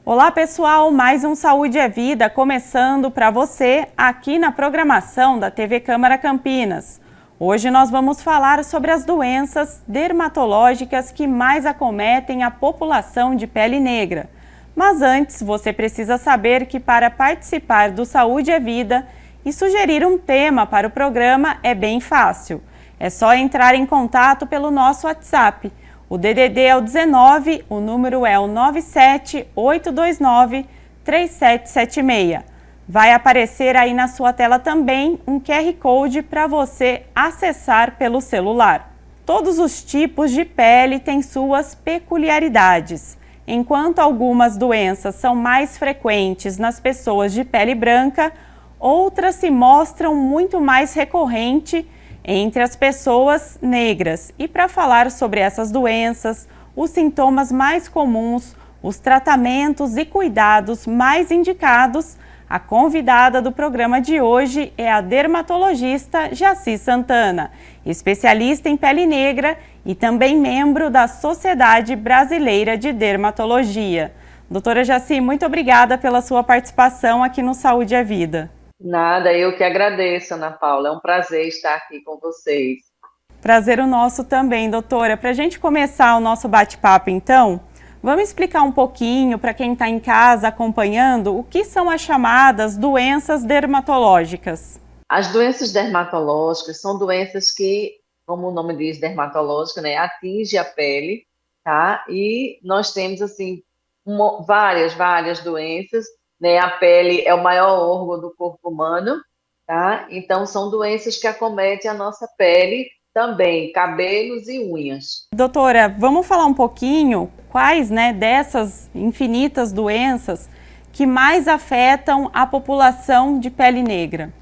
Olá pessoal, mais um Saúde é Vida começando para você aqui na programação da TV Câmara Campinas. Hoje nós vamos falar sobre as doenças dermatológicas que mais acometem a população de pele negra. Mas antes, você precisa saber que para participar do Saúde é Vida e sugerir um tema para o programa é bem fácil. É só entrar em contato pelo nosso WhatsApp. O DDD é o 19, o número é o 978293776. Vai aparecer aí na sua tela também um QR Code para você acessar pelo celular. Todos os tipos de pele têm suas peculiaridades. Enquanto algumas doenças são mais frequentes nas pessoas de pele branca, outras se mostram muito mais recorrentes entre as pessoas negras. E para falar sobre essas doenças, os sintomas mais comuns, os tratamentos e cuidados mais indicados, a convidada do programa de hoje é a dermatologista Jaci Santana, especialista em pele negra e também membro da Sociedade Brasileira de Dermatologia. Doutora Jaci, muito obrigada pela sua participação aqui no Saúde é Vida. Nada, eu que agradeço, Ana Paula. É um prazer estar aqui com vocês. Prazer o nosso também, doutora. Para a gente começar o nosso bate-papo, então, vamos explicar um pouquinho para quem está em casa acompanhando o que são as chamadas doenças dermatológicas. As doenças dermatológicas são doenças que, como o nome diz, dermatológica, né, atinge a pele, tá? E nós temos, assim, várias doenças, né? A pele é o maior órgão do corpo humano, tá? Então, são doenças que acometem a nossa pele também, cabelos e unhas. Doutora, vamos falar um pouquinho quais, dessas infinitas doenças que mais afetam a população de pele negra?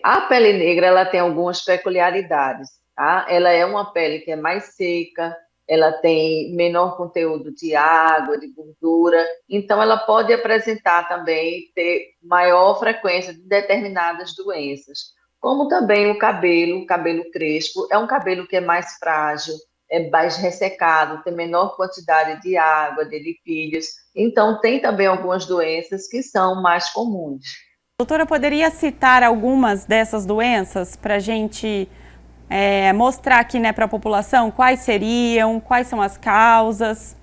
A pele negra ela tem algumas peculiaridades, tá? Ela é uma pele que é mais seca, ela tem menor conteúdo de água, de gordura, então ela pode apresentar também, ter maior frequência de determinadas doenças. Como também o cabelo crespo, é um cabelo que é mais frágil, é mais ressecado, tem menor quantidade de água, de lipídios, então tem também algumas doenças que são mais comuns. Doutora, poderia citar algumas dessas doenças para a gente mostrar aqui, para a população quais seriam, quais são as causas?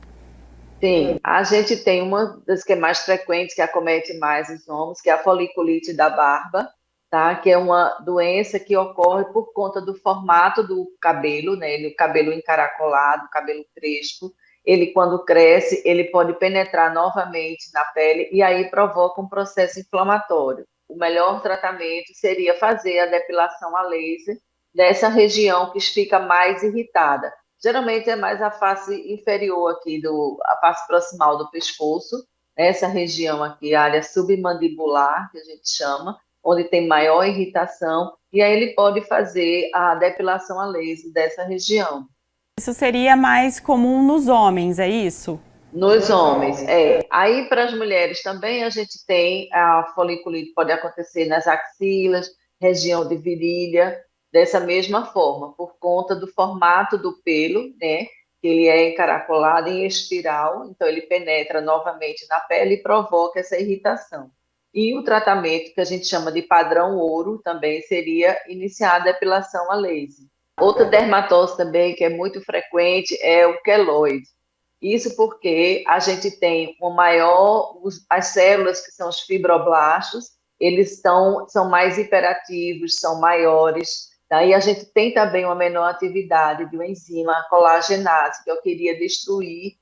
Sim, a gente tem uma das que é mais frequente, que acomete mais os homens, que é a foliculite da barba, tá? Que é uma doença que ocorre por conta do formato do cabelo, né? O cabelo encaracolado, o cabelo crespo. Ele, quando cresce, ele pode penetrar novamente na pele e aí provoca um processo inflamatório. O melhor tratamento seria fazer a depilação a laser dessa região que fica mais irritada. Geralmente é mais a face inferior aqui, a face proximal do pescoço, essa região aqui, a área submandibular, que a gente chama, onde tem maior irritação, e aí ele pode fazer a depilação a laser dessa região. Isso seria mais comum nos homens, é isso? Nos homens, é. Aí para as mulheres também a gente tem a foliculite, pode acontecer nas axilas, região de virilha, dessa mesma forma, por conta do formato do pelo, né? Que ele é encaracolado em espiral, então ele penetra novamente na pele e provoca essa irritação. E o tratamento que a gente chama de padrão ouro também seria iniciar a depilação a laser. Outra dermatose também que é muito frequente é o queloide. Isso porque a gente tem o maior, as células que são os fibroblastos, são mais hiperativos, são maiores. Daí a gente tem também uma menor atividade de uma enzima, a colagenase, que eu queria destruir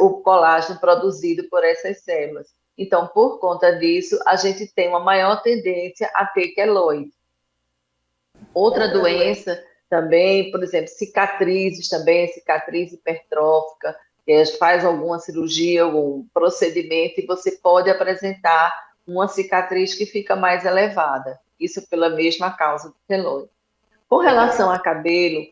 o colágeno produzido por essas células. Então, por conta disso, a gente tem uma maior tendência a ter queloide. Outra doença também, por exemplo, cicatrizes também, cicatriz hipertrófica, que faz alguma cirurgia, algum procedimento e você pode apresentar uma cicatriz que fica mais elevada. Isso pela mesma causa do queloide. Com relação a cabelo,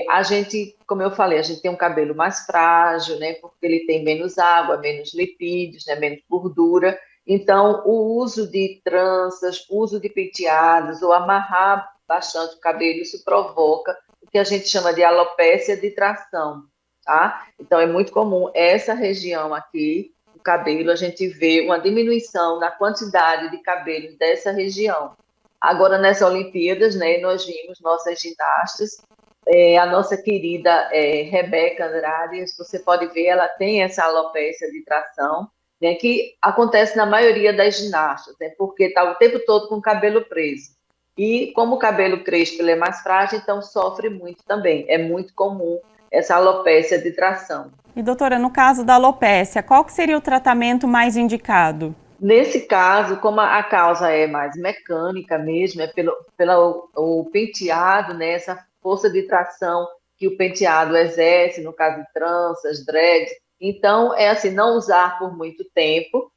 a gente, como eu falei, a gente tem um cabelo mais frágil, né, porque ele tem menos água, menos lipídios, né, menos gordura. Então, o uso de tranças, o uso de penteados ou amarrar bastante o cabelo, isso provoca o que a gente chama de alopécia de tração, tá? Então, é muito comum essa região aqui, cabelo, a gente vê uma diminuição na quantidade de cabelo dessa região. Agora, nas Olimpíadas, né, nós vimos nossas ginastas, a nossa querida Rebeca Andrade, você pode ver, ela tem essa alopécia de tração, né, que acontece na maioria das ginastas, né, porque está o tempo todo com o cabelo preso. E como o cabelo crespo ele é mais frágil, então sofre muito também. É muito comum essa alopécia de tração. E doutora, no caso da alopécia, qual que seria o tratamento mais indicado? Nesse caso, como a causa é mais mecânica mesmo, é pelo o penteado, né, essa força de tração que o penteado exerce, no caso de tranças, dreads. Então, é assim, não usar por muito tempo,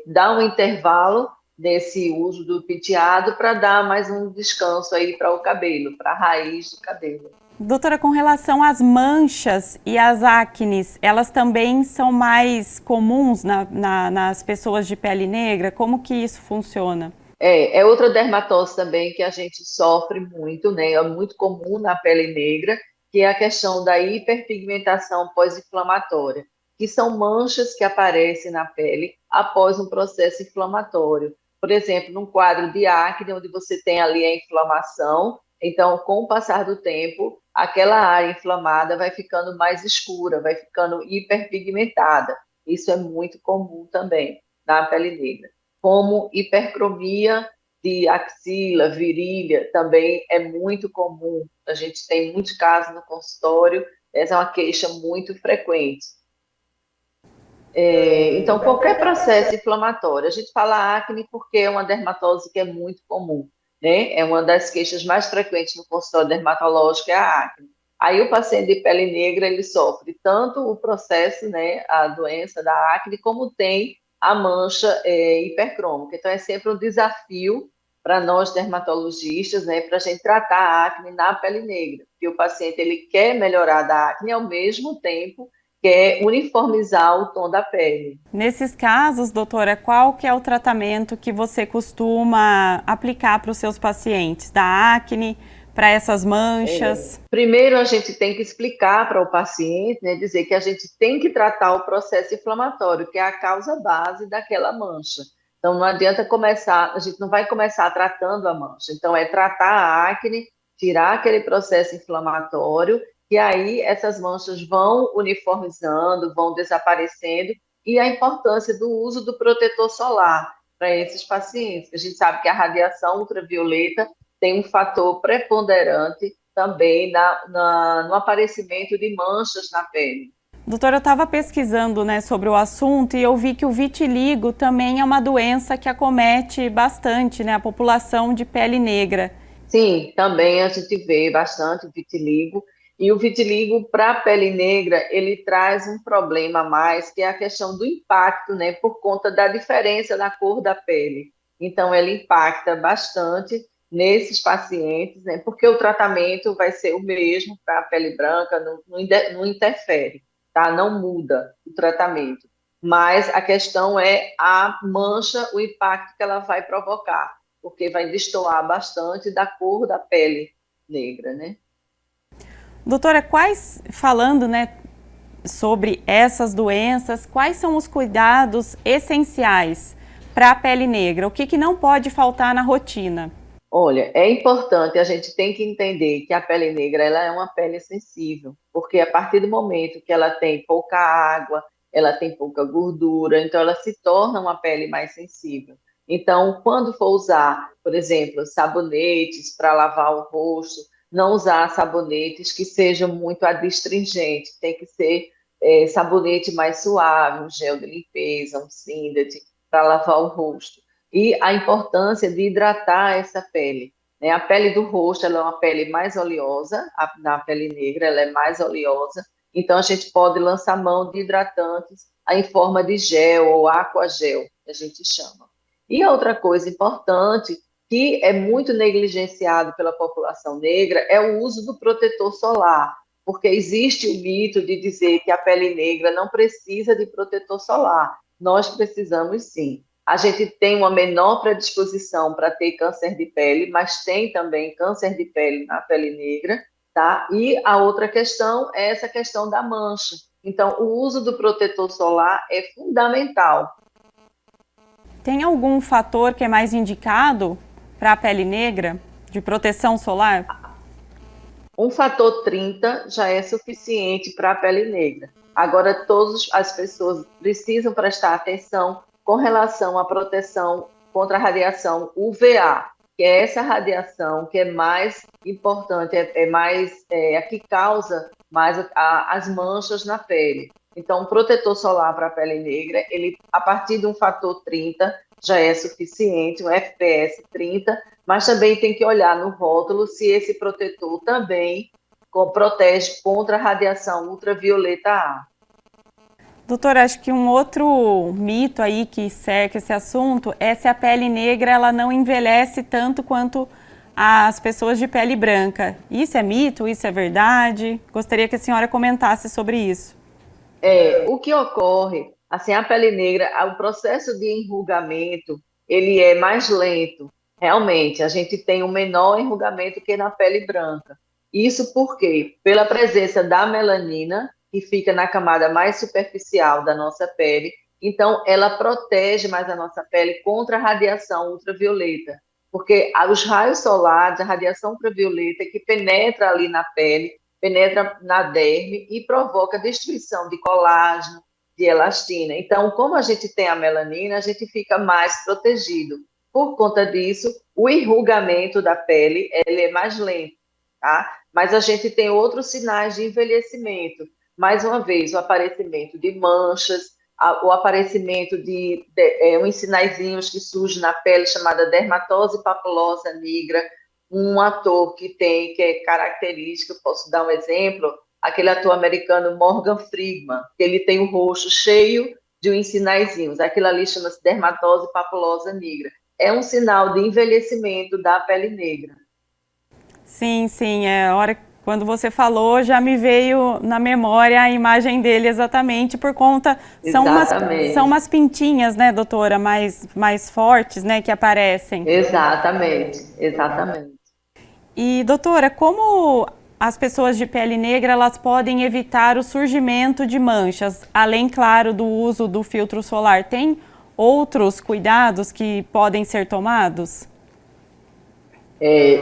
dar um intervalo nesse uso do penteado para dar mais um descanso aí para o cabelo, para a raiz do cabelo. Doutora, com relação às manchas e às acnes, elas também são mais comuns nas pessoas de pele negra? Como que isso funciona? É outra dermatose também que a gente sofre muito, né? É muito comum na pele negra, que é a questão da hiperpigmentação pós-inflamatória, que são manchas que aparecem na pele após um processo inflamatório. Por exemplo, num quadro de acne, onde você tem ali a inflamação, então, com o passar do tempo, aquela área inflamada vai ficando mais escura, vai ficando hiperpigmentada. Isso é muito comum também na pele negra, como hipercromia de axila, virilha, também é muito comum. A gente tem muitos casos no consultório, essa é uma queixa muito frequente. Então, qualquer processo inflamatório, a gente fala acne porque é uma dermatose que é muito comum, né? É uma das queixas mais frequentes no consultório dermatológico, é a acne. Aí o paciente de pele negra, ele sofre tanto o processo, né, a doença da acne, como tem a mancha hipercrômica. Então, é sempre um desafio para nós dermatologistas, né, para a gente tratar a acne na pele negra, porque o paciente ele quer melhorar da acne ao mesmo tempo quer uniformizar o tom da pele. Nesses casos, doutora, qual que é o tratamento que você costuma aplicar para os seus pacientes? Da acne, para essas manchas? Primeiro, a gente tem que explicar para o paciente, né, dizer que a gente tem que tratar o processo inflamatório, que é a causa base daquela mancha. Então, não adianta começar, a gente não vai começar tratando a mancha. Então, é tratar a acne, tirar aquele processo inflamatório, e aí essas manchas vão uniformizando, vão desaparecendo, e a importância do uso do protetor solar para esses pacientes. A gente sabe que a radiação ultravioleta tem um fator preponderante também no aparecimento de manchas na pele. Doutora, eu estava pesquisando, né, sobre o assunto e eu vi que o vitiligo também é uma doença que acomete bastante, né, a população de pele negra. Sim, também a gente vê bastante vitiligo. E o vitiligo para a pele negra, ele traz um problema a mais, que é a questão do impacto, né, por conta da diferença na cor da pele. Então, ele impacta bastante nesses pacientes, né, porque o tratamento vai ser o mesmo para a pele branca, não interfere, tá? Não muda o tratamento. Mas a questão é a mancha, o impacto que ela vai provocar, porque vai destoar bastante da cor da pele negra, né? Doutora, falando, né, sobre essas doenças, quais são os cuidados essenciais para a pele negra? O que não pode faltar na rotina? Olha, é importante, a gente tem que entender que a pele negra ela é uma pele sensível, porque a partir do momento que ela tem pouca água, ela tem pouca gordura, então ela se torna uma pele mais sensível. Então, quando for usar, por exemplo, sabonetes para lavar o rosto, não usar sabonetes que sejam muito adstringentes, tem que ser sabonete mais suave, um gel de limpeza, um Cindet, para lavar o rosto e a importância de hidratar essa pele, né? A pele do rosto ela é uma pele mais oleosa, na pele negra ela é mais oleosa, então a gente pode lançar mão de hidratantes em forma de gel ou aquagel, que a gente chama. E outra coisa importante, que é muito negligenciado pela população negra, é o uso do protetor solar, porque existe o mito de dizer que a pele negra não precisa de protetor solar. Nós precisamos sim. A gente tem uma menor predisposição para ter câncer de pele, mas tem também câncer de pele na pele negra, tá? E a outra questão é essa questão da mancha. Então, o uso do protetor solar é fundamental. Tem algum fator que é mais indicado para a pele negra, de proteção solar? Um fator 30 já é suficiente para a pele negra. Agora, todas as pessoas precisam prestar atenção com relação à proteção contra a radiação UVA, que é essa radiação que é mais importante, a que causa mais as manchas na pele. Então, o protetor solar para a pele negra, ele, a partir de um fator 30, já é suficiente, um FPS 30, mas também tem que olhar no rótulo se esse protetor também protege contra a radiação ultravioleta A. Doutora, acho que um outro mito aí que cerca esse assunto é se a pele negra ela não envelhece tanto quanto as pessoas de pele branca. Isso é mito? Isso é verdade? Gostaria que a senhora comentasse sobre isso. O que ocorre, assim, a pele negra, o processo de enrugamento, ele é mais lento. Realmente, a gente tem um menor enrugamento que na pele branca. Isso porque, pela presença da melanina, que fica na camada mais superficial da nossa pele, então ela protege mais a nossa pele contra a radiação ultravioleta. Porque os raios solares, a radiação ultravioleta que penetra ali na pele, penetra na derme e provoca destruição de colágeno, de elastina. Então, como a gente tem a melanina, a gente fica mais protegido. Por conta disso, o enrugamento da pele ele é mais lento, tá? Mas a gente tem outros sinais de envelhecimento. Mais uma vez, o aparecimento de manchas, o aparecimento de uns sinaizinhos que surgem na pele chamada dermatose papulosa nigra, um ator que é característico, posso dar um exemplo, aquele ator americano Morgan Freeman, que ele tem o rosto cheio de uns sinaizinhos, aquilo ali chama-se dermatose papulosa nigra. É um sinal de envelhecimento da pele negra. Sim, sim, a hora quando você falou já me veio na memória a imagem dele exatamente por conta são Exatamente. umas pintinhas, né, doutora, mais fortes, né, que aparecem. Exatamente, exatamente. E, doutora, como as pessoas de pele negra elas podem evitar o surgimento de manchas, além, claro, do uso do filtro solar? Tem outros cuidados que podem ser tomados?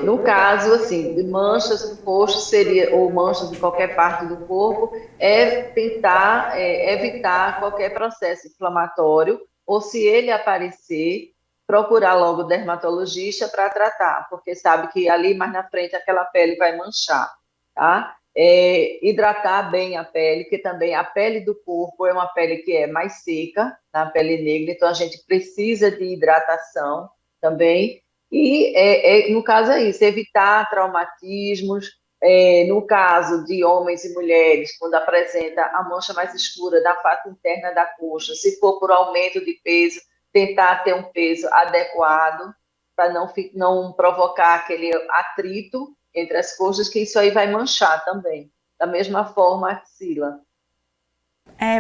No caso, assim, de manchas no rosto seria, ou manchas em qualquer parte do corpo, é tentar evitar qualquer processo inflamatório, ou se ele aparecer, procurar logo o dermatologista para tratar, porque sabe que ali mais na frente aquela pele vai manchar, tá? Hidratar bem a pele, que também a pele do corpo é uma pele que é mais seca, na pele negra, então a gente precisa de hidratação também. E, no caso, é isso, evitar traumatismos. No caso de homens e mulheres, quando apresenta a mancha mais escura da face interna da coxa, se for por aumento de peso, tentar ter um peso adequado, para não provocar aquele atrito entre as coxas, que isso aí vai manchar também. Da mesma forma, a axila.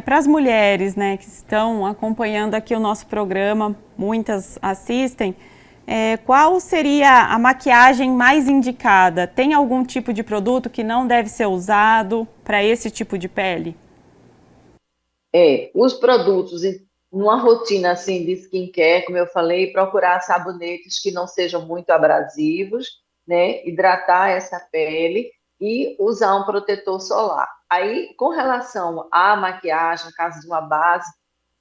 Para as mulheres, né, que estão acompanhando aqui o nosso programa, muitas assistem, qual seria a maquiagem mais indicada? Tem algum tipo de produto que não deve ser usado para esse tipo de pele? Os produtos, numa rotina assim de skincare, como eu falei, procurar sabonetes que não sejam muito abrasivos, né? Hidratar essa pele e usar um protetor solar. Aí, com relação à maquiagem, no caso de uma base,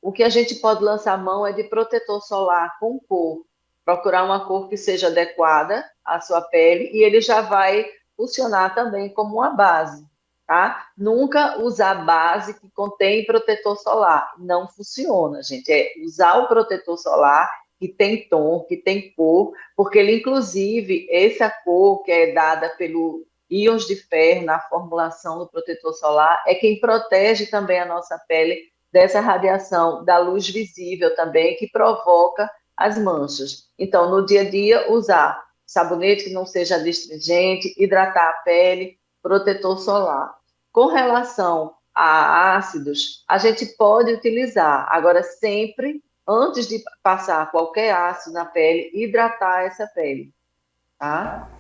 o que a gente pode lançar mão é de protetor solar com cor. Procurar uma cor que seja adequada à sua pele e ele já vai funcionar também como uma base, tá? Nunca usar base que contém protetor solar. Não funciona, gente. É usar o protetor solar que tem tom, que tem cor, porque ele, inclusive, essa cor que é dada pelo íons de ferro na formulação do protetor solar é quem protege também a nossa pele dessa radiação da luz visível também, que provoca as manchas. Então, no dia a dia, usar sabonete que não seja astringente, hidratar a pele, protetor solar. Com relação a ácidos, a gente pode utilizar, agora sempre, antes de passar qualquer ácido na pele, hidratar essa pele, tá?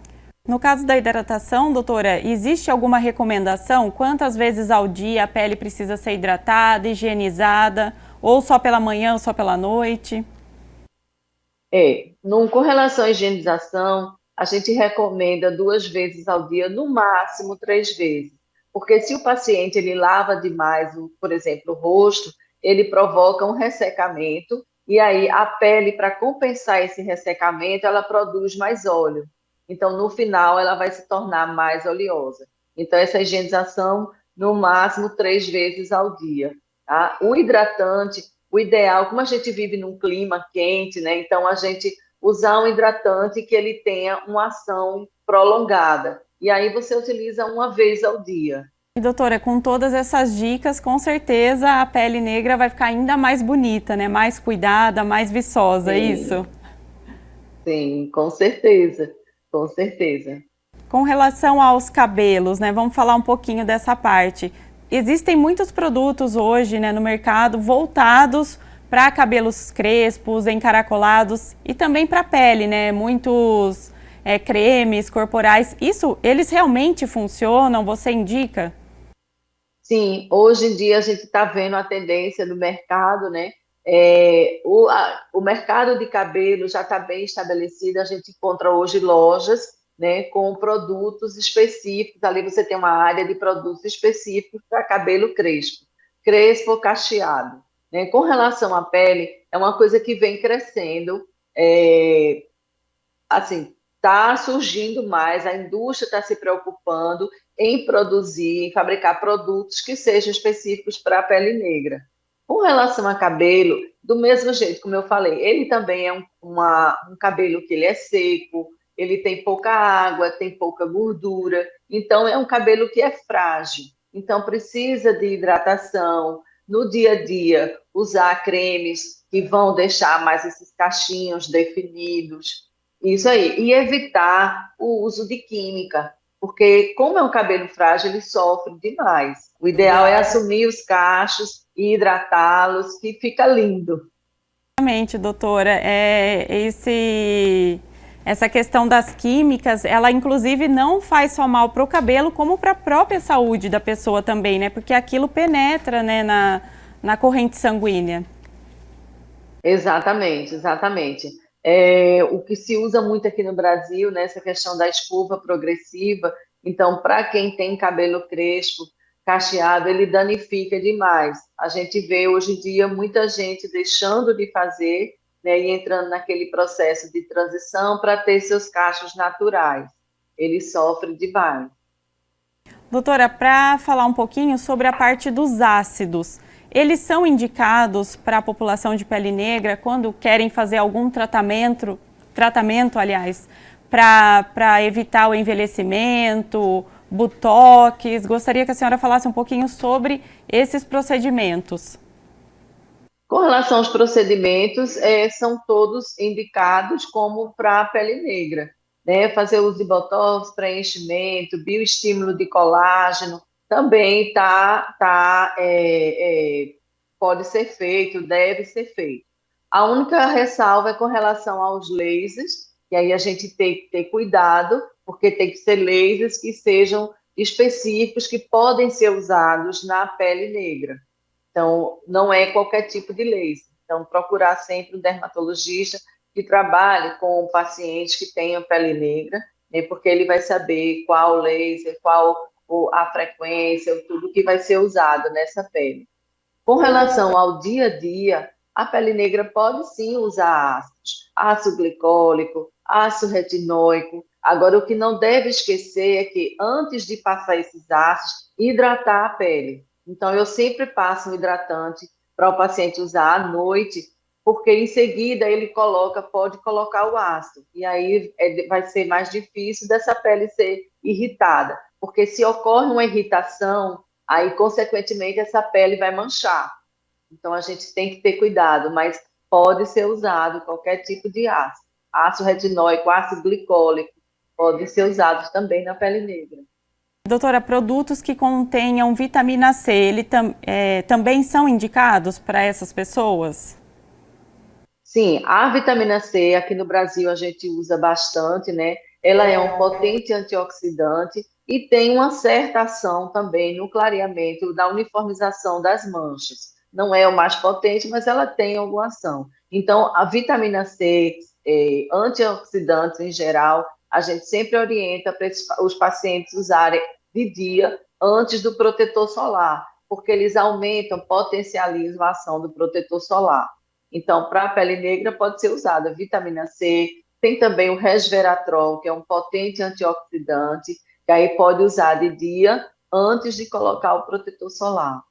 No caso da hidratação, doutora, existe alguma recomendação? Quantas vezes ao dia a pele precisa ser hidratada, higienizada? Ou só pela manhã ou só pela noite? Com relação à higienização, a gente recomenda 2 vezes ao dia, no máximo 3 vezes. Porque se o paciente ele lava demais, por exemplo, o rosto, ele provoca um ressecamento, e aí a pele, para compensar esse ressecamento, ela produz mais óleo. Então, no final, ela vai se tornar mais oleosa. Então, essa higienização, no máximo 3 vezes ao dia. Tá? O hidratante, o ideal, como a gente vive num clima quente, né? Então a gente usar um hidratante que ele tenha uma ação prolongada. E aí você utiliza 1 vez ao dia. E doutora, com todas essas dicas, com certeza a pele negra vai ficar ainda mais bonita, né? Mais cuidada, mais viçosa, é isso? Sim, sim, com certeza, com certeza. Com relação aos cabelos, né? Vamos falar um pouquinho dessa parte. Existem muitos produtos hoje, né, no mercado voltados para cabelos crespos, encaracolados e também para a pele, né? Muitos cremes corporais. Isso, eles realmente funcionam? Você indica? Sim, hoje em dia a gente está vendo a tendência do mercado, né? O mercado de cabelo já está bem estabelecido, a gente encontra hoje lojas, né, com produtos específicos. Ali você tem uma área de produtos específicos para cabelo crespo, crespo ou cacheado. Né? Com relação à pele, é uma coisa que vem crescendo, é, assim, está surgindo mais, a indústria está se preocupando em produzir, em fabricar produtos que sejam específicos para a pele negra. Com relação a cabelo, do mesmo jeito como eu falei, ele também é um cabelo que ele é seco, ele tem pouca água, tem pouca gordura, então é um cabelo que é frágil, então precisa de hidratação, no dia a dia, usar cremes que vão deixar mais esses cachinhos definidos, isso aí. E evitar o uso de química, porque como é um cabelo frágil, ele sofre demais. O ideal é assumir os cachos e hidratá-los, que fica lindo. Exatamente, doutora. Essa questão das químicas, ela inclusive não faz só mal para o cabelo, como para a própria saúde da pessoa também, né? Porque aquilo penetra, né, na corrente sanguínea. Exatamente, exatamente. O que se usa muito aqui no Brasil, né, essa questão da escova progressiva, então, para quem tem cabelo crespo, cacheado, ele danifica demais. A gente vê hoje em dia muita gente deixando de fazer, né, e entrando naquele processo de transição para ter seus cachos naturais. Ele sofre demais. Doutora, para falar um pouquinho sobre a parte dos ácidos, eles são indicados para a população de pele negra quando querem fazer algum tratamento, aliás, para evitar o envelhecimento, botox. Gostaria que a senhora falasse um pouquinho sobre esses procedimentos. Com relação aos procedimentos, são todos indicados como para a pele negra, né? Fazer uso de botox, preenchimento, bioestímulo de colágeno, também pode ser feito, deve ser feito. A única ressalva é com relação aos lasers, e aí a gente tem que ter cuidado, porque tem que ser lasers que sejam específicos, que podem ser usados na pele negra. Então, não é qualquer tipo de laser. Então, procurar sempre um dermatologista que trabalhe com pacientes que tenham pele negra, né, porque ele vai saber qual laser, a frequência, tudo que vai ser usado nessa pele. Com relação ao dia a dia, a pele negra pode sim usar ácidos, ácido glicólico, ácido retinóico. Agora, o que não deve esquecer é que antes de passar esses ácidos, hidratar a pele. Então, eu sempre passo um hidratante para o paciente usar à noite, porque em seguida ele pode colocar o ácido. E aí vai ser mais difícil dessa pele ser irritada. Porque se ocorre uma irritação, aí, consequentemente, essa pele vai manchar. Então, a gente tem que ter cuidado, mas pode ser usado qualquer tipo de ácido. Ácido retinóico, ácido glicólico, podem ser usados também na pele negra. Doutora, produtos que contenham vitamina C, também são indicados para essas pessoas? Sim, a vitamina C aqui no Brasil a gente usa bastante, né? Ela é um potente antioxidante e tem uma certa ação também no clareamento da uniformização das manchas. Não é o mais potente, mas ela tem alguma ação. Então, a vitamina C, antioxidantes em geral, a gente sempre orienta para os pacientes usarem de dia antes do protetor solar, porque eles aumentam, potencializam a ação do protetor solar. Então, para a pele negra pode ser usada vitamina C, tem também o resveratrol, que é um potente antioxidante, que aí pode usar de dia antes de colocar o protetor solar.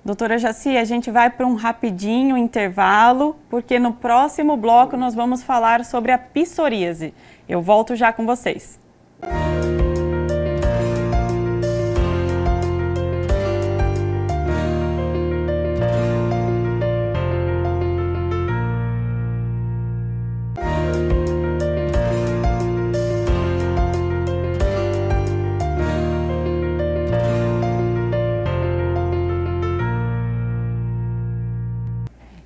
Doutora Jaci, a gente vai para um rapidinho intervalo, porque no próximo bloco nós vamos falar sobre a psoríase. Eu volto já com vocês.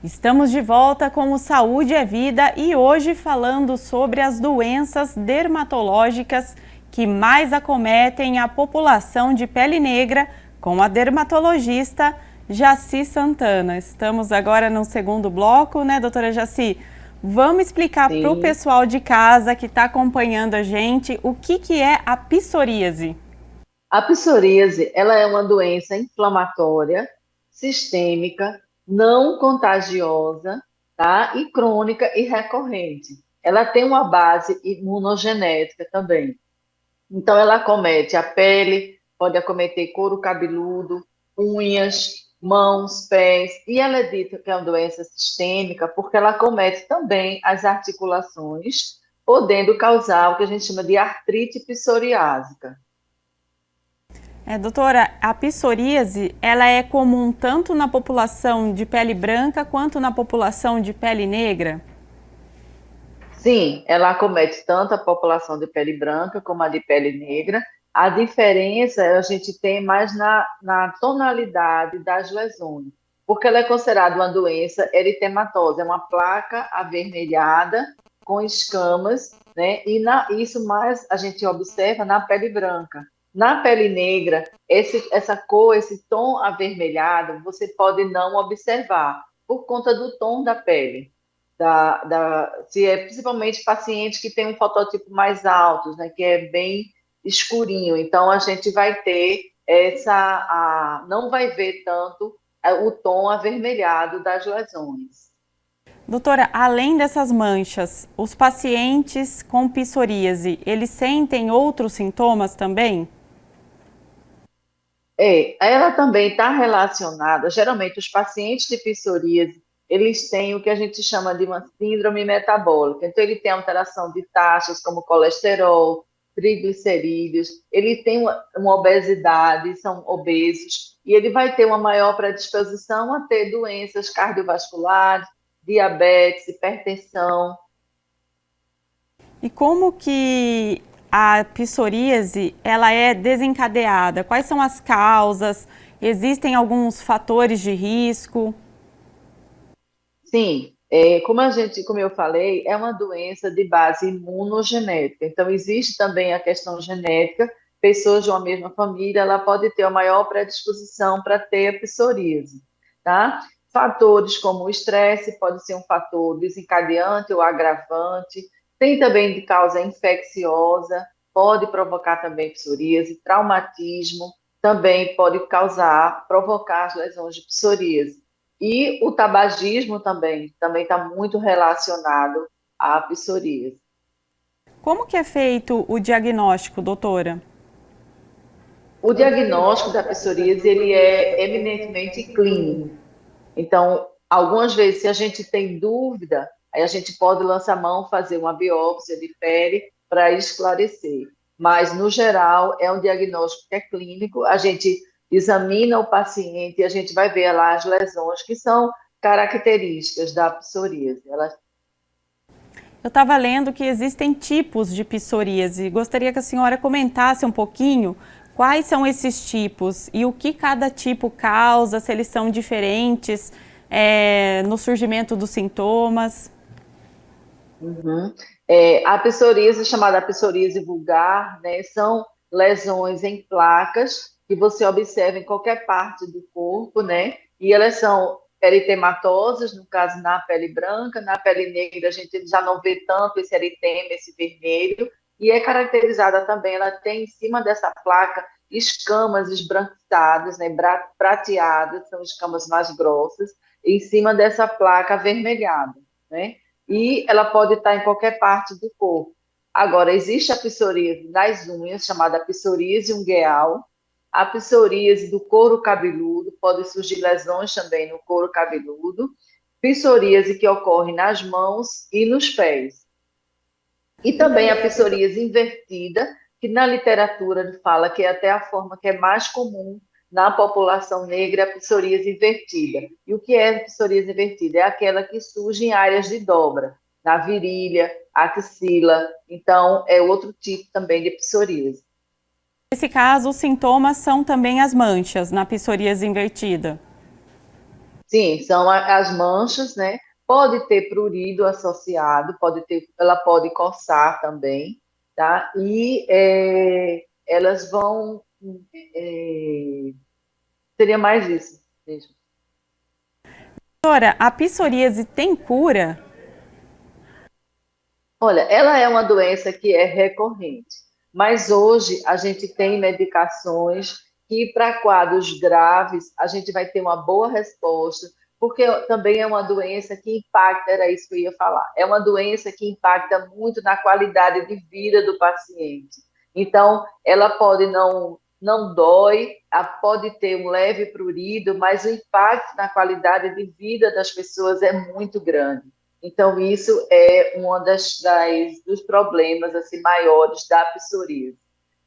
Estamos de volta com o Saúde é Vida e hoje falando sobre as doenças dermatológicas que mais acometem a população de pele negra com a dermatologista Jaci Santana. Estamos agora no segundo bloco, né, doutora Jaci? Vamos explicar para o pessoal de casa que está acompanhando a gente o que é a psoríase. A psoríase, ela é uma doença inflamatória, sistêmica, não contagiosa, tá? E crônica e recorrente. Ela tem uma base imunogenética também. Então, ela acomete a pele, pode acometer couro cabeludo, unhas, mãos, pés, e ela é dita que é uma doença sistêmica porque ela acomete também as articulações, podendo causar o que a gente chama de artrite psoriásica. Doutora, a psoríase, ela é comum tanto na população de pele branca quanto na população de pele negra? Sim, ela acomete tanto a população de pele branca como a de pele negra. A diferença a gente tem mais na tonalidade das lesões, porque ela é considerada uma doença eritematosa, é uma placa avermelhada com escamas, né? E isso mais a gente observa na pele branca. Na pele negra, essa cor, esse tom avermelhado, você pode não observar por conta do tom da pele. Se é principalmente pacientes que têm um fototipo mais alto, né, que é bem escurinho, então a gente vai ter não vai ver tanto o tom avermelhado das lesões. Doutora, além dessas manchas, os pacientes com psoríase, eles sentem outros sintomas também? Ela também está relacionada, geralmente os pacientes de psoríase, eles têm o que a gente chama de uma síndrome metabólica. Então, ele tem alteração de taxas como colesterol, triglicerídeos, ele tem uma obesidade, são obesos, e ele vai ter uma maior predisposição a ter doenças cardiovasculares, diabetes, hipertensão. E como que a psoríase, ela é desencadeada? Quais são as causas? Existem alguns fatores de risco? Sim, como eu falei, é uma doença de base imunogenética. Então, existe também a questão genética. Pessoas de uma mesma família, ela pode ter a maior predisposição para ter a psoríase, tá? Fatores como o estresse pode ser um fator desencadeante ou agravante. Tem também de causa infecciosa, pode provocar também psoríase, traumatismo, também pode provocar as lesões de psoríase. E o tabagismo também está muito relacionado à psoríase. Como que é feito o diagnóstico, doutora? O diagnóstico da psoríase, ele é eminentemente clínico. Então, algumas vezes, se a gente tem dúvida, aí a gente pode lançar mão, fazer uma biópsia de pele para esclarecer. Mas, no geral, é um diagnóstico que é clínico, a gente examina o paciente e a gente vai ver lá as lesões que são características da psoríase. Eu estava lendo que existem tipos de psoríase. Gostaria que a senhora comentasse um pouquinho quais são esses tipos e o que cada tipo causa, se eles são diferentes no surgimento dos sintomas. Uhum. A psoríase, chamada psoríase vulgar, né, são lesões em placas que você observa em qualquer parte do corpo, né? E elas são eritematosas, no caso na pele branca, na pele negra a gente já não vê tanto esse eritema, esse vermelho, e é caracterizada também, ela tem em cima dessa placa escamas esbranquiçadas, né, prateadas, são escamas mais grossas, em cima dessa placa avermelhada, né? E ela pode estar em qualquer parte do corpo. Agora, existe a psoríase das unhas, chamada psoríase ungueal, a psoríase do couro cabeludo, pode surgir lesões também no couro cabeludo, psoríase que ocorre nas mãos e nos pés. E também a psoríase invertida, que na literatura fala que é até a forma que é mais comum na população negra, a psoríase invertida. E o que é a psoríase invertida? É aquela que surge em áreas de dobra, na virilha, axila. Então, é outro tipo também de psoríase. Nesse caso, os sintomas são também as manchas na psoríase invertida. Sim, são as manchas, né? Pode ter prurido associado, ela pode coçar também, tá? E elas vão, é, seria mais isso mesmo. Doutora, a psoríase tem cura? Olha, ela é uma doença que é recorrente, mas hoje a gente tem medicações que, para quadros graves, a gente vai ter uma boa resposta, porque também é uma doença que impacta, era isso que eu ia falar, é uma doença que impacta muito na qualidade de vida do paciente. Então, ela pode não dói, pode ter um leve prurido, mas o impacto na qualidade de vida das pessoas é muito grande. Então, isso é uma dos problemas assim, maiores da psoríase.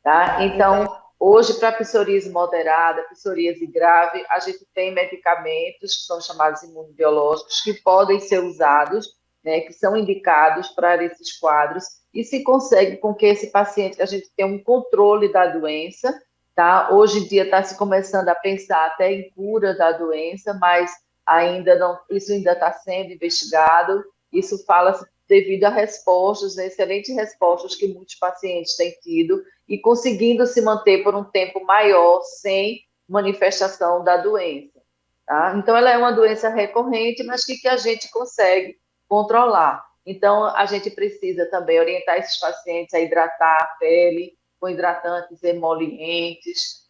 Tá? Então, hoje, para psoríase moderada, psoríase grave, a gente tem medicamentos que são chamados imunobiológicos que podem ser usados, né, que são indicados para esses quadros, e se consegue com que esse paciente, que a gente tenha um controle da doença, tá? Hoje em dia está se começando a pensar até em cura da doença, mas ainda não, isso ainda está sendo investigado. Isso fala-se devido a respostas, excelentes respostas que muitos pacientes têm tido e conseguindo se manter por um tempo maior sem manifestação da doença. Tá? Então, ela é uma doença recorrente, mas que a gente consegue controlar. Então, a gente precisa também orientar esses pacientes a hidratar a pele com hidratantes emolientes.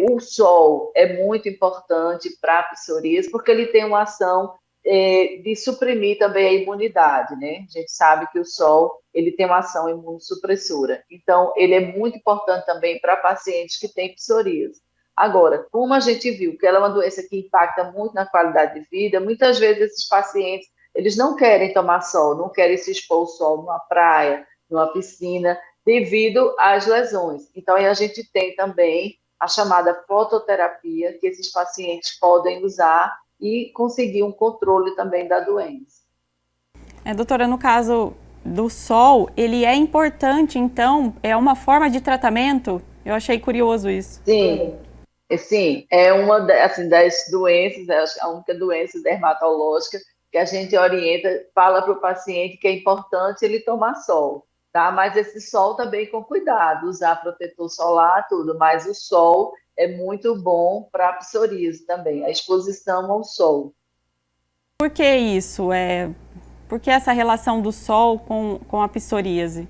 O sol é muito importante para a psoríase, porque ele tem uma ação de suprimir também a imunidade, né? A gente sabe que o sol ele tem uma ação imunossupressora, então ele é muito importante também para pacientes que têm psoríase. Agora, como a gente viu que ela é uma doença que impacta muito na qualidade de vida, muitas vezes esses pacientes eles não querem tomar sol, não querem se expor ao sol numa praia, numa piscina, devido às lesões. Então, aí a gente tem também a chamada fototerapia, que esses pacientes podem usar e conseguir um controle também da doença. Doutora, no caso do sol, ele é importante, então, é uma forma de tratamento? Eu achei curioso isso. Sim, é uma assim, das doenças, acho que a única doença dermatológica que a gente orienta, fala para o paciente que é importante ele tomar sol, tá? Mas esse sol também com cuidado, usar protetor solar, tudo, mas o sol é muito bom para a psoríase também, a exposição ao sol. Por que isso? Por que essa relação do sol com a psoríase?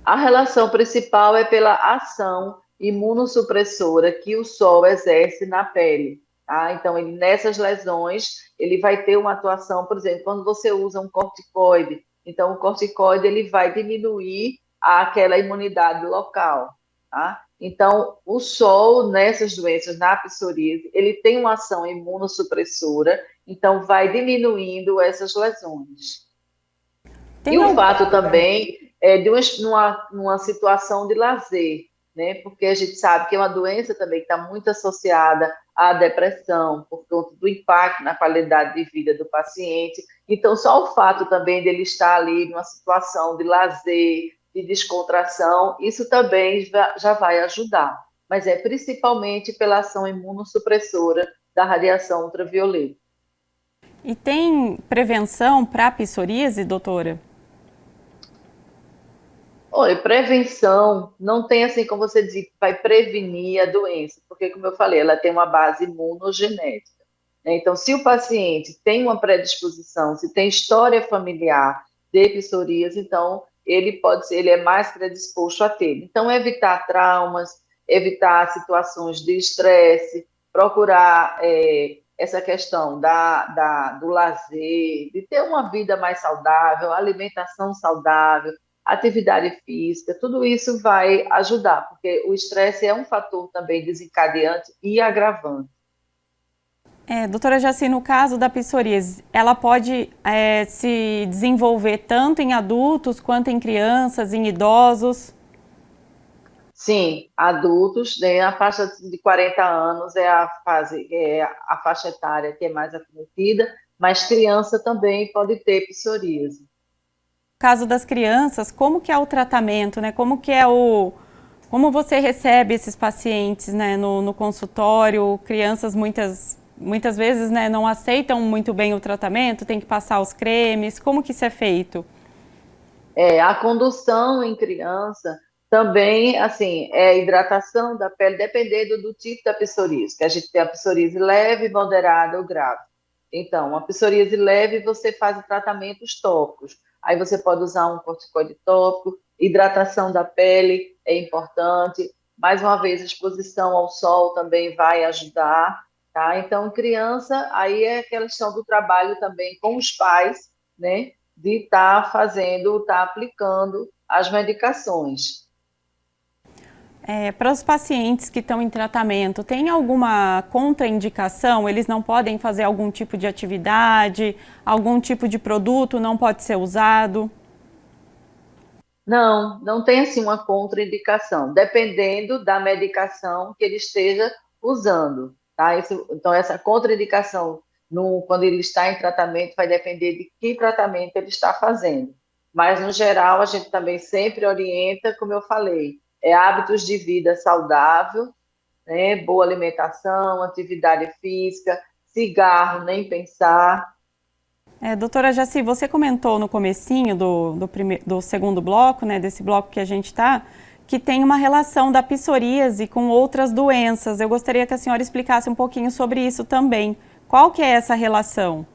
A relação principal é pela ação imunossupressora que o sol exerce na pele. Tá? Então, nessas lesões, ele vai ter uma atuação, por exemplo, quando você usa um corticoide, então o corticoide ele vai diminuir aquela imunidade local. Tá? Então, o sol nessas doenças, na psoríase, ele tem uma ação imunossupressora, então vai diminuindo essas lesões. E o fato também de numa situação de lazer, né? Porque a gente sabe que é uma doença também que está muito associada à depressão, por conta do impacto na qualidade de vida do paciente. Então, só o fato também dele estar ali numa situação de lazer, de descontração, isso também já vai ajudar. Mas é principalmente pela ação imunossupressora da radiação ultravioleta. E tem prevenção para a psoríase, doutora? Olha, prevenção não tem assim como você diz que vai prevenir a doença, porque como eu falei, ela tem uma base imunogenética, né? Então, se o paciente tem uma predisposição, se tem história familiar de psoríase, então ele é mais predisposto a ter. Então, evitar traumas, evitar situações de estresse, procurar essa questão do lazer, de ter uma vida mais saudável, alimentação saudável, atividade física, tudo isso vai ajudar, porque o estresse é um fator também desencadeante e agravante. Doutora Jaci, no caso da psoríase, ela pode se desenvolver tanto em adultos quanto em crianças, em idosos? Sim, adultos, né, a faixa de 40 anos é a faixa etária que é mais acometida, mas criança também pode ter psoríase. No caso das crianças, como que é o tratamento, né? Como você recebe esses pacientes, né, no consultório? Crianças muitas vezes, né, não aceitam muito bem o tratamento, tem que passar os cremes. Como que isso é feito? A condução em criança também, assim, é a hidratação da pele, dependendo do tipo da psoríase, que a gente tem a psoríase leve, moderada ou grave. Então, a psoríase leve, você faz tratamentos tópicos. Aí você pode usar um corticoide tópico, hidratação da pele é importante. Mais uma vez, exposição ao sol também vai ajudar, tá? Então, criança, aí é aquela questão do trabalho também com os pais, né? De estar fazendo, estar aplicando as medicações. Para os pacientes que estão em tratamento, tem alguma contraindicação? Eles não podem fazer algum tipo de atividade, algum tipo de produto não pode ser usado? Não, não tem assim uma contraindicação, dependendo da medicação que ele esteja usando, tá? Então, essa contraindicação, quando ele está em tratamento, vai depender de que tratamento ele está fazendo. Mas, no geral, a gente também sempre orienta, como eu falei, hábitos de vida saudável, né? Boa alimentação, atividade física, cigarro, nem pensar. Doutora Jaci, você comentou no comecinho do segundo bloco, né, desse bloco que a gente está, que tem uma relação da psoríase com outras doenças. Eu gostaria que a senhora explicasse um pouquinho sobre isso também. Qual que é essa relação?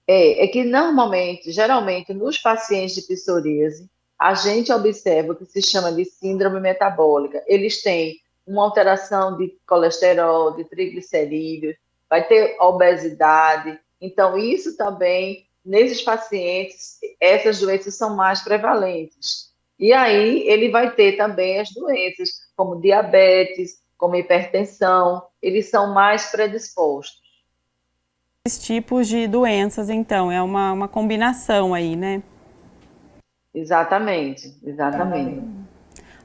É que normalmente, geralmente, nos pacientes de psoríase, a gente observa o que se chama de síndrome metabólica. Eles têm uma alteração de colesterol, de triglicerídeos, vai ter obesidade. Então, isso também, nesses pacientes, essas doenças são mais prevalentes. E aí, ele vai ter também as doenças, como diabetes, como hipertensão, eles são mais predispostos. Esses tipos de doenças, então, é uma combinação aí, né? Exatamente, exatamente.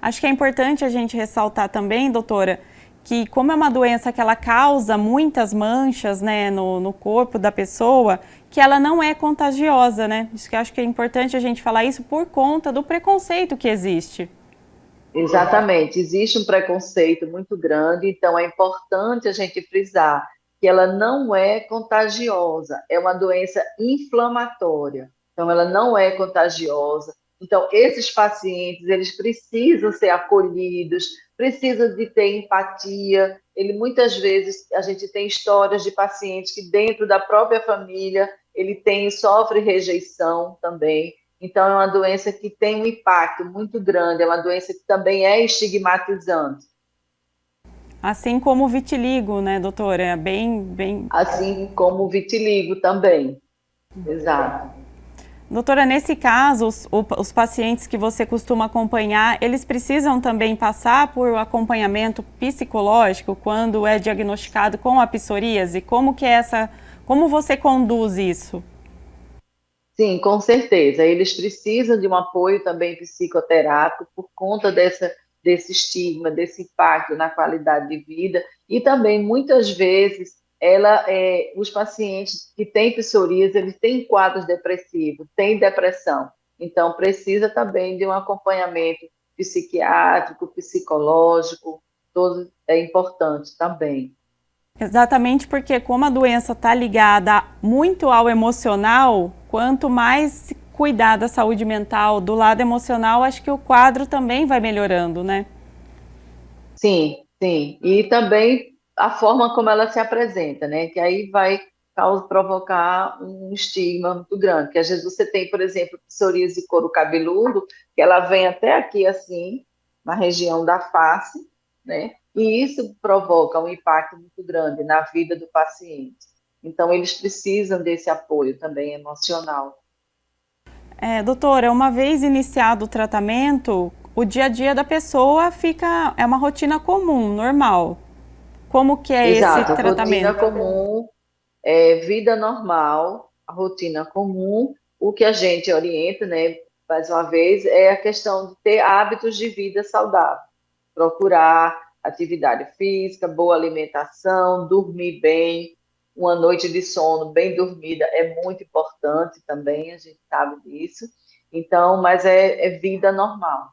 Acho que é importante a gente ressaltar também, doutora, que como é uma doença que ela causa muitas manchas, né, no corpo da pessoa, que ela não é contagiosa, né? Isso que eu acho que é importante a gente falar isso por conta do preconceito que existe. Exatamente, existe um preconceito muito grande, então é importante a gente frisar que ela não é contagiosa, é uma doença inflamatória, então ela não é contagiosa. Então, esses pacientes, eles precisam ser acolhidos, precisam de ter empatia. Muitas vezes, a gente tem histórias de pacientes que dentro da própria família, sofre rejeição também. Então, é uma doença que tem um impacto muito grande, é uma doença que também é estigmatizante. Assim como o vitiligo, né, doutora? É bem. Assim como o vitiligo também. Exato. Doutora, nesse caso, os pacientes que você costuma acompanhar, eles precisam também passar por acompanhamento psicológico quando é diagnosticado com a psoríase? Como você conduz isso? Sim, com certeza. Eles precisam de um apoio também psicoterápico por conta desse estigma, desse impacto na qualidade de vida. E também, muitas vezes, os pacientes que têm psoríase, eles têm quadros depressivos, têm depressão. Então, precisa também de um acompanhamento psiquiátrico, psicológico, todo é importante também. Exatamente porque como a doença está ligada muito ao emocional, quanto mais cuidar da saúde mental, do lado emocional, acho que o quadro também vai melhorando, né? Sim, sim. E também a forma como ela se apresenta, né? Que aí vai provocar um estigma muito grande. Que às vezes você tem, por exemplo, psoríase de couro cabeludo, que ela vem até aqui assim, na região da face, né? E isso provoca um impacto muito grande na vida do paciente. Então, eles precisam desse apoio também emocional. Doutora, uma vez iniciado o tratamento, o dia a dia da pessoa é uma rotina comum, normal. Como que é esse Exato, rotina tratamento? comum, vida normal, a rotina comum. O que a gente orienta, né, mais uma vez, é a questão de ter hábitos de vida saudável, procurar atividade física, boa alimentação, dormir bem, uma noite de sono bem dormida é muito importante também, a gente sabe disso. Então, mas é vida normal.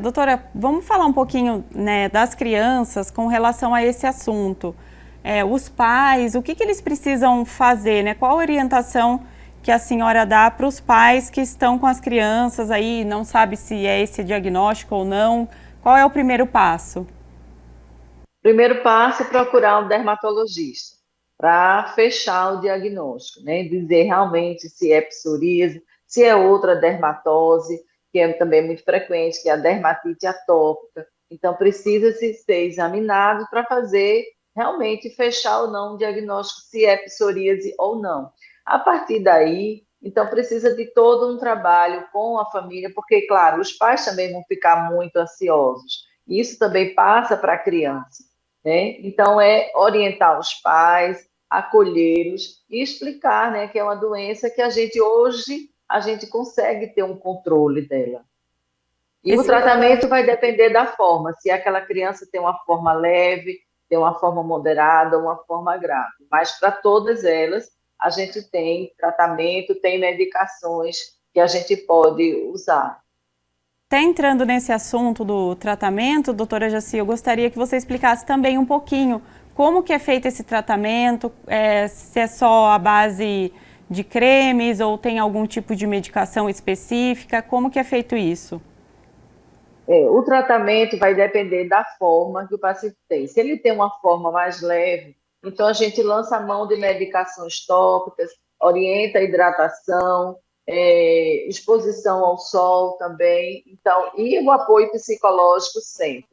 Doutora, vamos falar um pouquinho, né, das crianças com relação a esse assunto. Os pais, o que eles precisam fazer, né? Qual a orientação que a senhora dá para os pais que estão com as crianças aí, não sabe se é esse diagnóstico ou não? Qual é o primeiro passo? Primeiro passo é procurar um dermatologista para fechar o diagnóstico, né? Dizer realmente se é psoríase, se é outra dermatose, que é também muito frequente, que é a dermatite atópica. Então, precisa-se ser examinado para fazer realmente fechar ou não o diagnóstico, se é psoríase ou não. A partir daí, então, precisa de todo um trabalho com a família, porque, claro, os pais também vão ficar muito ansiosos. Isso também passa para a criança, né? Então, é orientar os pais, acolhê-los e explicar, né, que é uma doença que a gente consegue ter um controle dela. E o Esse, tratamento vai depender da forma, se aquela criança tem uma forma leve, tem uma forma moderada ou uma forma grave. Mas para todas elas, a gente tem tratamento, tem medicações que a gente pode usar. Até entrando nesse assunto do tratamento, doutora Jaci, eu gostaria que você explicasse também um pouquinho como que é feito esse tratamento, se é só a base de cremes ou tem algum tipo de medicação específica, como que é feito isso? O tratamento vai depender da forma que o paciente tem. Se ele tem uma forma mais leve, então a gente lança a mão de medicações tópicas, orienta a hidratação, exposição ao sol também, então, e o apoio psicológico sempre,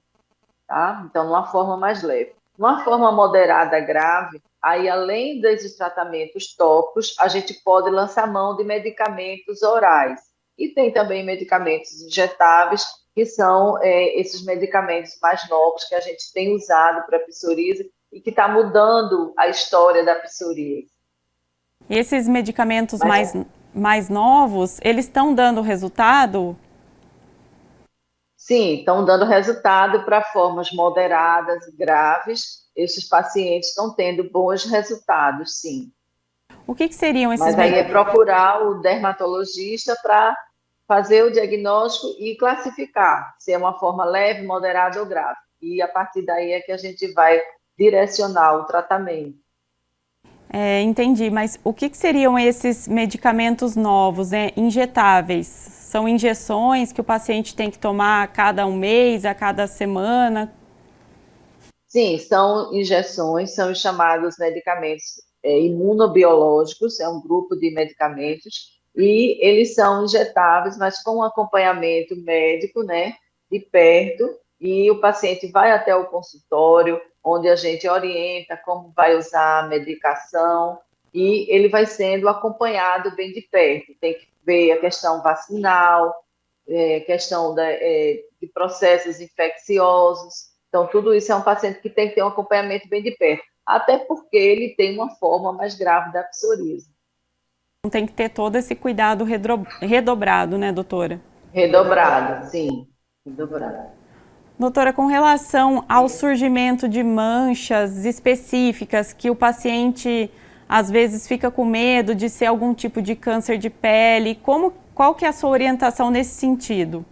tá? Então, numa forma mais leve. Numa forma moderada, grave, aí além desses tratamentos tópicos, a gente pode lançar mão de medicamentos orais. E tem também medicamentos injetáveis, que são esses medicamentos mais novos que a gente tem usado para a psoríase e que está mudando a história da psoríase. E esses medicamentos Mas mais novos, eles estão dando resultado? sim, estão dando resultado para formas moderadas, graves. Esses pacientes estão tendo bons resultados, sim. O que seriam esses Mas aí é medicamentos? procurar o dermatologista para fazer o diagnóstico e classificar se é uma forma leve, moderada ou grave. E a partir daí é que a gente vai direcionar o tratamento. Entendi, mas o que seriam esses medicamentos novos, né, injetáveis? São injeções que o paciente tem que tomar a cada um mês, a cada semana? Sim, são injeções, são os chamados medicamentos imunobiológicos, é um grupo de medicamentos, e eles são injetáveis, mas com acompanhamento médico, né, de perto, e o paciente vai até o consultório, onde a gente orienta como vai usar a medicação, e ele vai sendo acompanhado bem de perto. Tem que ver a questão vacinal, questão de processos infecciosos. Então, tudo isso é um paciente que tem que ter um acompanhamento bem de perto, até porque ele tem uma forma mais grave da psoríase. Então, tem que ter todo esse cuidado redobrado, né, doutora? Redobrado, sim, redobrado. Doutora, com relação ao surgimento de manchas específicas que o paciente às vezes fica com medo de ser algum tipo de câncer de pele, qual que é a sua orientação nesse sentido?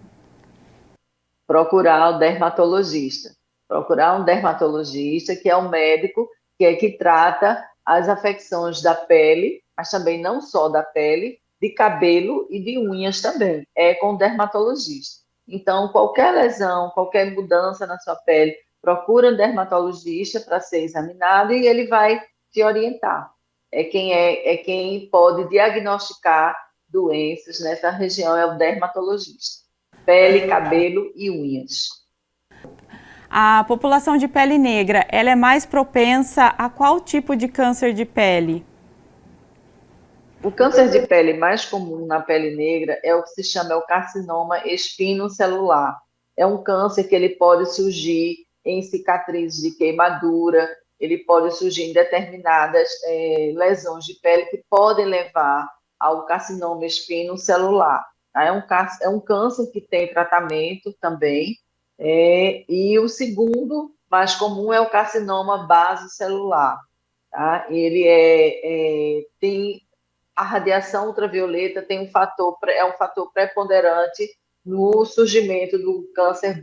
Procurar o dermatologista. Procurar um dermatologista, que é um médico que trata as afecções da pele, mas também não só da pele, de cabelo e de unhas também, é com o dermatologista. Então, qualquer lesão, qualquer mudança na sua pele, procura um dermatologista para ser examinado e ele vai te orientar. É quem pode diagnosticar doenças nessa região, é o dermatologista. Pele, cabelo e unhas. A população de pele negra, ela é mais propensa a qual tipo de câncer de pele? O câncer de pele mais comum na pele negra é o que se chama o carcinoma espinocelular. É um câncer que ele pode surgir em cicatrizes de queimadura, ele pode surgir em determinadas lesões de pele que podem levar ao carcinoma espinocelular. Tá? É um câncer que tem tratamento também, e o segundo mais comum é o carcinoma basocelular. Tá? Ele tem a radiação ultravioleta tem é um fator preponderante no surgimento do câncer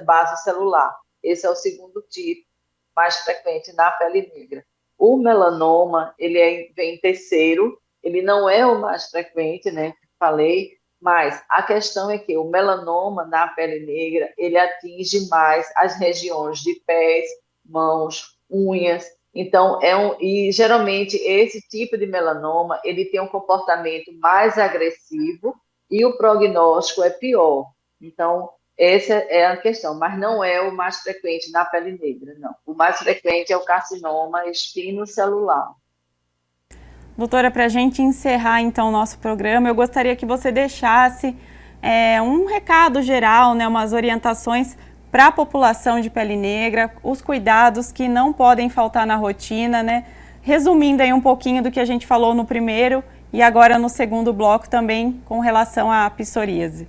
basocelular. Esse é o segundo tipo mais frequente na pele negra. O melanoma, vem em terceiro, ele não é o mais frequente, né, que falei, mas a questão é que o melanoma na pele negra, ele atinge mais as regiões de pés, mãos, unhas. Então, e geralmente esse tipo de melanoma, ele tem um comportamento mais agressivo e o prognóstico é pior. Então, essa é a questão, mas não é o mais frequente na pele negra, não. O mais frequente é o carcinoma espinocelular. Doutora, para a gente encerrar então o nosso programa, eu gostaria que você deixasse um recado geral, né, umas orientações para a população de pele negra, os cuidados que não podem faltar na rotina, né? Resumindo aí um pouquinho do que a gente falou no primeiro e agora no segundo bloco também com relação à psoríase.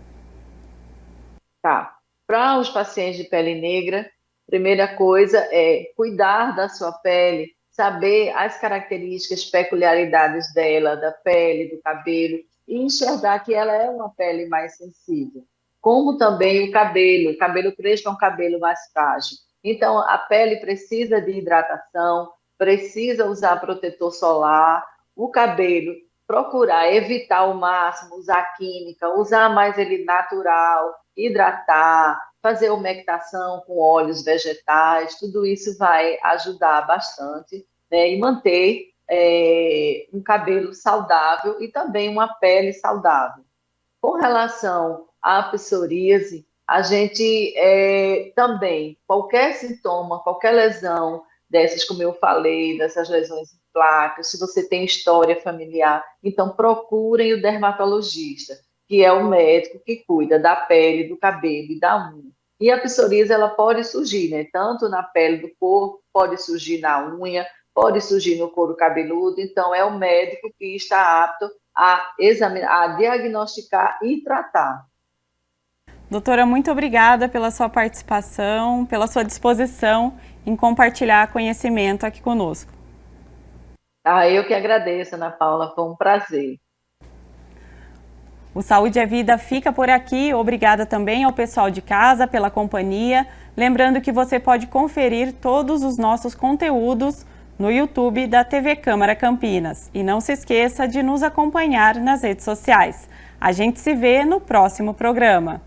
Tá. Para os pacientes de pele negra, primeira coisa é cuidar da sua pele, saber as características, peculiaridades dela, da pele, do cabelo, e enxergar que ela é uma pele mais sensível. Como também o cabelo crespo é um cabelo mais frágil. Então, a pele precisa de hidratação, precisa usar protetor solar, o cabelo, procurar evitar ao máximo usar química, usar mais ele natural, hidratar, fazer umectação com óleos vegetais, tudo isso vai ajudar bastante, né, e manter um cabelo saudável e também uma pele saudável. Com relação à psoríase, a gente também, qualquer sintoma, qualquer lesão dessas, como eu falei, dessas lesões em placas, se você tem história familiar, então procurem o dermatologista, que é o médico que cuida da pele, do cabelo e da unha. E a psoríase, ela pode surgir, né? Tanto na pele do corpo, pode surgir na unha, pode surgir no couro cabeludo, então é o médico que está apto a examinar, a diagnosticar e tratar. Doutora, muito obrigada pela sua participação, pela sua disposição em compartilhar conhecimento aqui conosco. Eu que agradeço, Ana Paula, foi um prazer. O Saúde é Vida fica por aqui. Obrigada também ao pessoal de casa pela companhia. Lembrando que você pode conferir todos os nossos conteúdos no YouTube da TV Câmara Campinas. E não se esqueça de nos acompanhar nas redes sociais. A gente se vê no próximo programa.